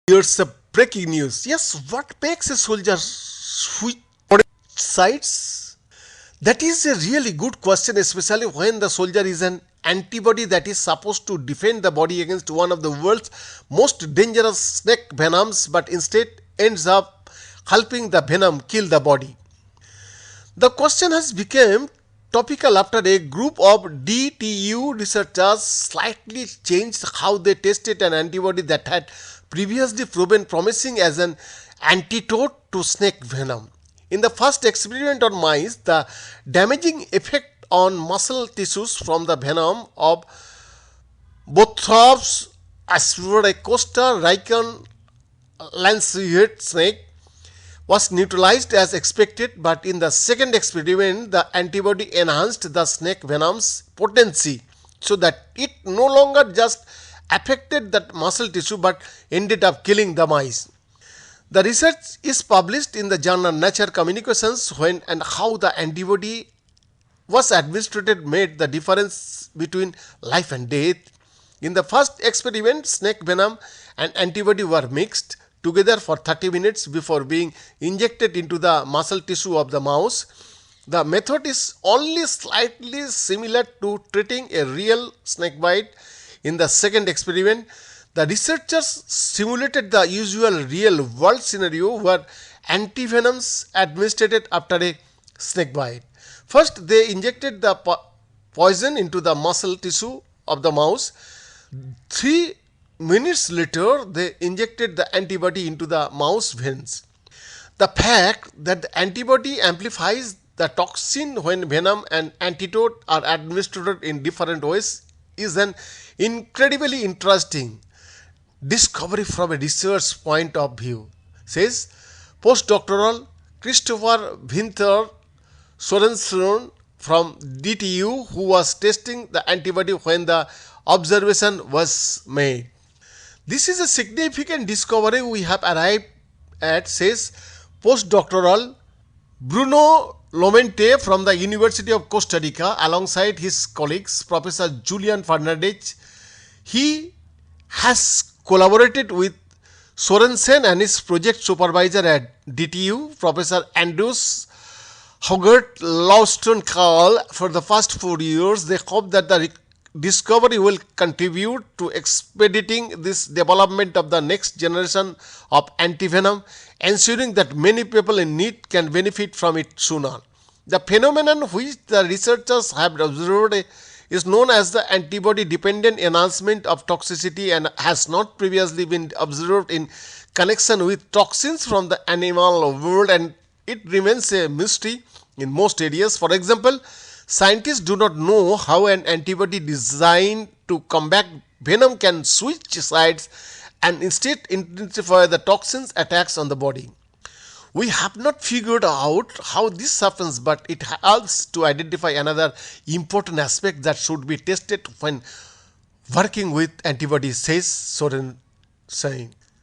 Here's a breaking news. Yes, what makes a soldier switch sides? That is a really good question, especially when the soldier is an antibody that is supposed to defend the body against one of the world's most dangerous snake venoms, but instead ends up helping the venom kill the body. The question has become topical after a group of DTU researchers slightly changed how they tested an antibody that had previously proven promising as an antidote to snake venom. In the first experiment on mice, the damaging effect on muscle tissues from the venom of Bothrops asperocosta ricon lanceolate snake was neutralized as expected, but in the second experiment, the antibody enhanced the snake venom's potency so that it no longer just affected that muscle tissue but ended up killing the mice. The research is published in the journal Nature Communications when and how the antibody was administered made the difference between life and death. In the first experiment, snake venom and antibody were mixed together for 30 minutes before being injected into the muscle tissue of the mouse. The method is only slightly similar to treating a real snake bite. In the second experiment, the researchers simulated the usual real world scenario where antivenoms administered after a snake bite. First, they injected the poison into the muscle tissue of the mouse. 3 minutes later, they injected the antibody into the mouse veins. The fact that the antibody amplifies the toxin when venom and antidote are administered in different ways is an incredibly interesting discovery from a research point of view, says postdoctoral Christopher Vinther Sorensen from DTU, who was testing the antibody when the observation was made. This is a significant discovery we have arrived at, says postdoctoral Bruno Lomente from the University of Costa Rica alongside his colleagues Professor Julian Fernandez. He has collaborated with Sorensen and his project supervisor at DTU, Professor Andrews Hogart Lawston Carl, for the past 4 years. They hope that the discovery will contribute to expediting this development of the next generation of antivenom, ensuring that many people in need can benefit from it sooner. The phenomenon which the researchers have observed is known as the antibody-dependent enhancement of toxicity and has not previously been observed in connection with toxins from the animal world, and it remains a mystery in most areas. For example, scientists do not know how an antibody designed to combat venom can switch sides and instead intensify the toxins attacks on the body. We have not figured out how this happens, but it helps to identify another important aspect that should be tested when working with antibodies, says Soren saying.